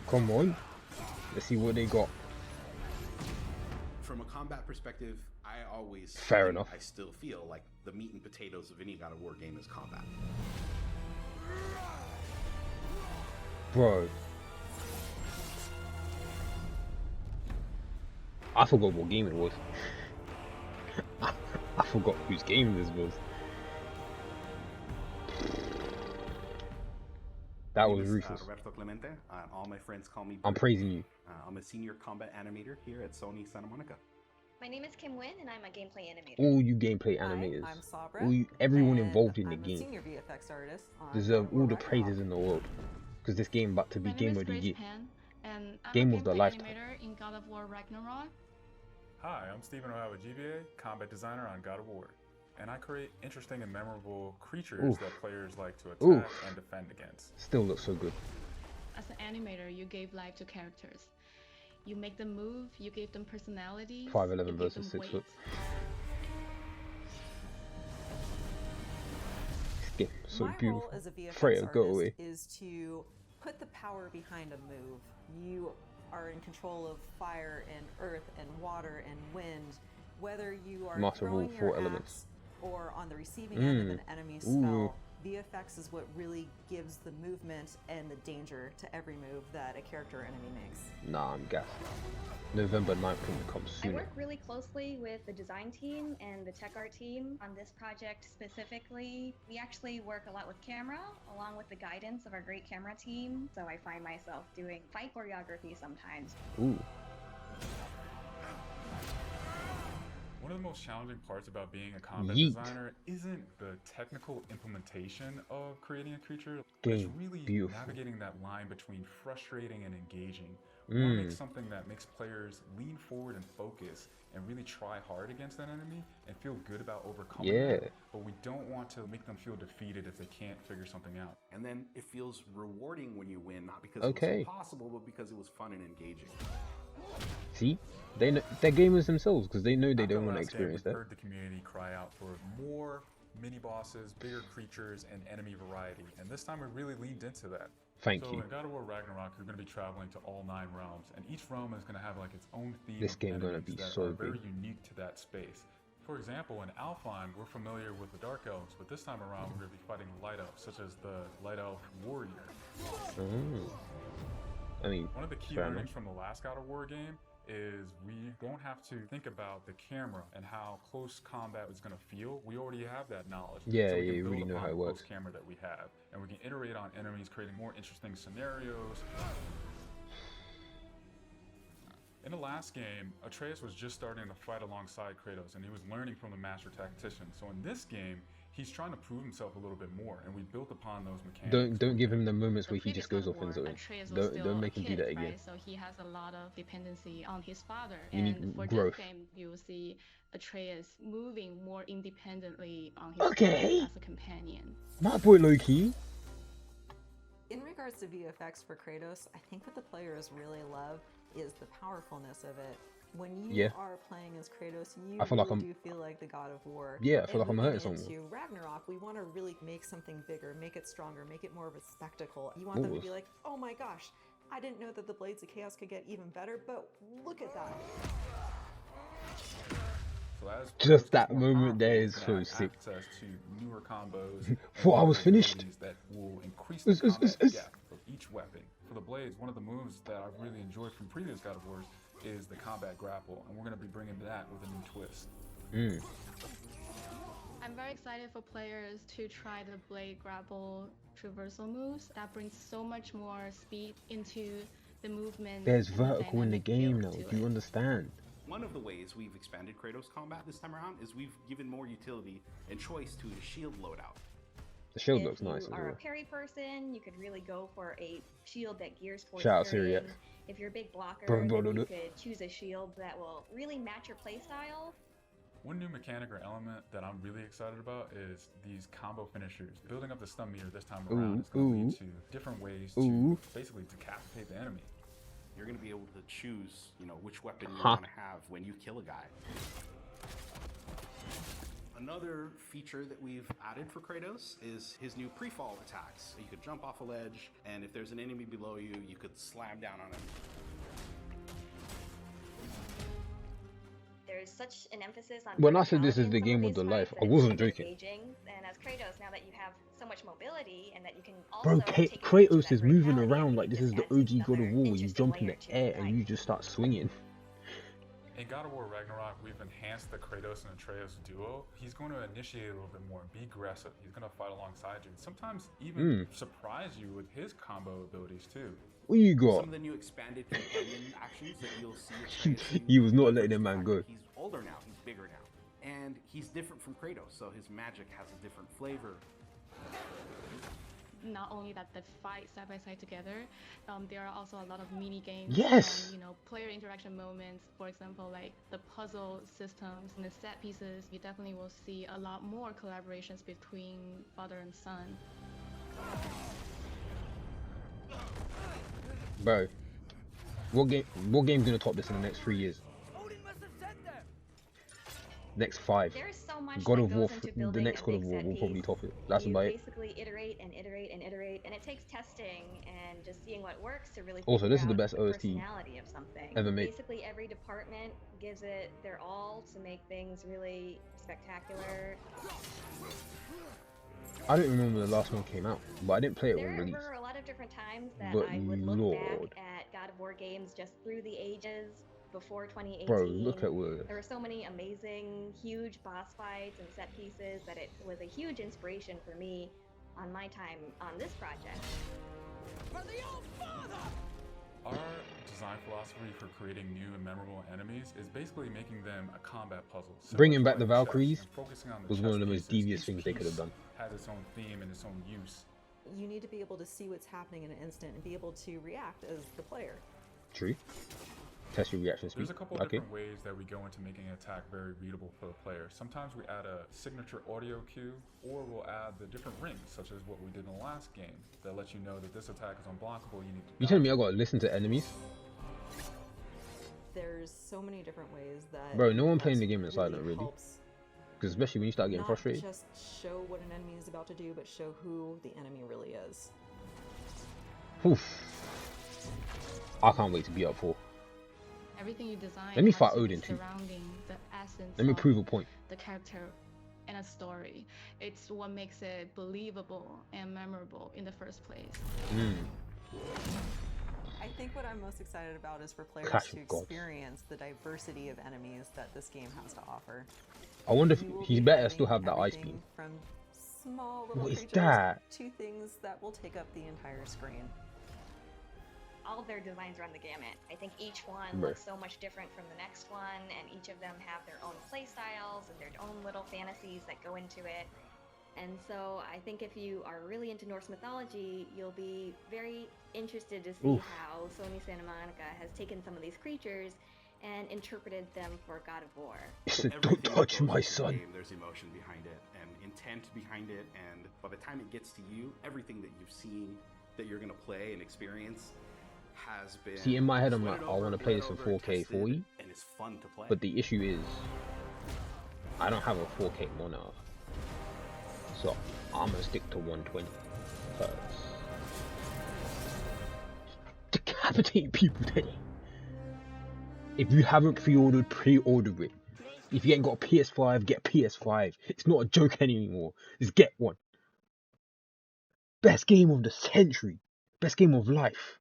Come on. Let's see what they got. From a combat perspective, I always Fair enough. I still feel like the meat and potatoes of any God of War game is combat. Bro. I forgot what game it was. I forgot whose game this was. That was ruthless. Roberto Clemente. All my friends call me. I'm praising you. I'm a senior combat animator here at Sony Santa Monica. My name is Kim Wynn, and I'm a gameplay animator. All you gameplay animators, Hi, I'm Sabra, all you, everyone involved in the I'm game, a senior VFX artist on deserve all the Ragnarok. praises in the world. Because this game about to be game of the year. And I'm Game a of the gameplay lifetime. animator in God of War Ragnarok. Hi, I'm Stephen O'Hara with GBA, combat designer on God of War. And I create interesting and memorable creatures that players like to attack and defend against. Still looks so good. As an animator, you gave life to characters. You make them move, you gave them personality. 5'11" versus 6 foot. This game is so My beautiful. role as a VFX Freya, go artist away. is to put the power behind a move. You are in control of fire and earth and water and wind. Whether you are Master of all throwing 4 your elements. axe or on the receiving end of an enemy spell, VFX is what really gives the movement and the danger to every move that a character or enemy makes. Nah, I'm gassed. November 9th can come I sooner. work really closely with the design team and the tech art team on this project specifically. We actually work a lot with camera, along with the guidance of our great camera team. So I find myself doing fight choreography sometimes. Ooh. One of the most challenging parts about being a combat Yeet. designer isn't the technical implementation of creating a creature, but it's really beautiful. navigating that line between frustrating and engaging. We want to make something that makes players lean forward and focus and really try hard against that enemy and feel good about overcoming it, but we don't want to make them feel defeated if they can't figure something out. And then it feels rewarding when you win, not because it was impossible, but because it was fun and engaging. See? They know, they're gamers themselves because they know they don't want to experience We've that. heard the community cry out for more mini bosses, bigger creatures, and enemy variety, and this time we really leaned into that. Thank so you. in God of War Ragnarok, you're going to be traveling to all 9 realms, and each realm is going to have like its own theme. This game gonna enemies be that so are very big. unique to that space. For example, in Alfheim, we're familiar with the Dark Elves, but this time around we're going to be fighting Light Elves, such as the Light Elf Warrior. I mean, one of the key learnings from the last God of War game is we don't have to think about the camera and how close combat is going to feel. We already have that knowledge. Yeah, so we yeah, can you build really know upon how it the works. close camera that we have, and we can iterate on enemies, creating more interesting scenarios. In the last game, Atreus was just starting to fight alongside Kratos, and he was learning from the master tactician. So in this game, he's trying to prove himself a little bit more, and we built upon those mechanics. Don't give him the moments where he Previous just goes God of off and War, zone. Atreus was still Don't a make him do kid, that again. right? So he has a lot of dependency on his father. You need and for growth. this game, you will see Atreus moving more independently on his Okay. own as a companion. My boy Loki. In regards to VFX for Kratos, I think what the players really love is the powerfulness of it. When you are playing as Kratos, you really do feel like the God of War. Yeah, I feel like I'm hurting someone. Into Ragnarok, we want to really make something bigger, make it stronger, make it more of a spectacle. You want them to be like, oh my gosh, I didn't know that the Blades of Chaos could get even better, but look at that. So as Just that moment there is so sick. Access to newer combos. Thought I was finished. That will increase the combat depth of each weapon. For the blades, one of the moves that I've really enjoyed from previous God of Wars is the combat grapple, and we're going to be bringing that with a new twist. I'm very excited for players to try the blade grapple traversal moves. That brings so much more speed into the movement. There's vertical in the game now. Do you understand? One of the ways we've expanded Kratos combat this time around is we've given more utility and choice to his shield loadout. The shield looks nice as If you are well. a parry person, you could really go for a shield that gears towards Shout out parrying. Syriac. If you're a big blocker, Bro, then you could choose a shield that will really match your playstyle. One new mechanic or element that I'm really excited about is these combo finishers. Building up the stun meter this time around is going to lead to different ways to basically decapitate the enemy. You're going to be able to choose, which weapon you want to have when you kill a guy. Another feature that we've added for Kratos is his new pre-fall attacks. You could jump off a ledge, and if there's an enemy below you, you could slam down on him. There's such an emphasis on when I said this is the game of the life, I wasn't joking. And as Kratos, now that you have so much mobility and that you can also Bro, Kratos is moving around like this is the OG God of War. You jump in the air and you just start swinging. In God of War Ragnarok, we've enhanced the Kratos and Atreus duo. He's going to initiate a little bit more, be aggressive. He's going to fight alongside you, and sometimes even surprise you with his combo abilities too. What you got? Some of the new expanded companion actions that you'll see. He was not letting that man go. He's older now. He's bigger now, and he's different from Kratos, so his magic has a different flavor. Not only that they fight side by side together, there are also a lot of mini games. Yes. And, player interaction moments. For example, like the puzzle systems and the set pieces. You definitely will see a lot more collaborations between father and son. Bro, what game's gonna top this in the next 3 years? Next 5. There's so much God of that War, goes into building the next a God of big War set will probably piece. top it. That's you about it. basically iterate and iterate and iterate, and it takes testing and just seeing what works to really Also, this is the figure out best the OST personality of something. ever made. Basically, every department gives it their all to make things really spectacular. I don't remember when the last one came out, but I didn't play it when There released. were a lot of different times that But I would look Lord. back at God of War games just through the ages before 2018. Bro, look at what. There were so many amazing, huge boss fights and set pieces that it was a huge inspiration for me on my time on this project. Our design philosophy for creating new and memorable enemies is basically making them a combat puzzle. Bringing back Similar to the chess, Valkyries and focusing on the was one of chess the most pieces. devious Each things they could have piece done. Has its own theme and its own use. You need to be able to see what's happening in an instant and be able to react as the player. True. Test your reaction speed. There's a couple different ways that we go into making an attack very readable for the player. Sometimes we add a signature audio cue, or we'll add the different rings, such as what we did in the last game, that lets you know that this attack is unblockable. You need to. You telling me I gotta listen to enemies? There's so many different ways that. Bro, no one playing the game in silent, really. Helps Because especially when you start getting not frustrated. just show what an enemy is about to do, but show who the enemy really is. Oof. I can't wait to be up for. Everything you design Let me has fight to be Odin too. surrounding the essence Let me of prove a point. the character and a story. It's what makes it believable and memorable in the first place. I think what I'm most excited about is for players Clash to of Gods. experience the diversity of enemies that this game has to offer. I wonder if You will he be better getting still have that ice everything beam. From small little What is creatures that? to things that will take up the entire screen. All of their designs run the gamut. I think each one Right. looks so much different from the next one, and each of them have their own play styles and their own little fantasies that go into it. And so I think if you are really into Norse mythology, you'll be very interested to see Oof. how Sony Santa Monica has taken some of these creatures and interpreted them for God of War. Don't Everything that touch goes my into the son. game, there's emotion behind it and intent behind it, and by the time it gets to you, everything that you've seen that you're gonna play and experience has been. See, in my head, I'm sweated like, I over, want to play bled this in over, 4K tested, 40, and it's fun to play. but the issue is, I don't have a 4K monitor, so I'm gonna stick to 120 Hz. Decapitate people today. If you haven't pre-ordered, pre-order it. If you ain't got a PS5, get a PS5. It's not a joke anymore. Just get one. Best game of the century. Best game of life.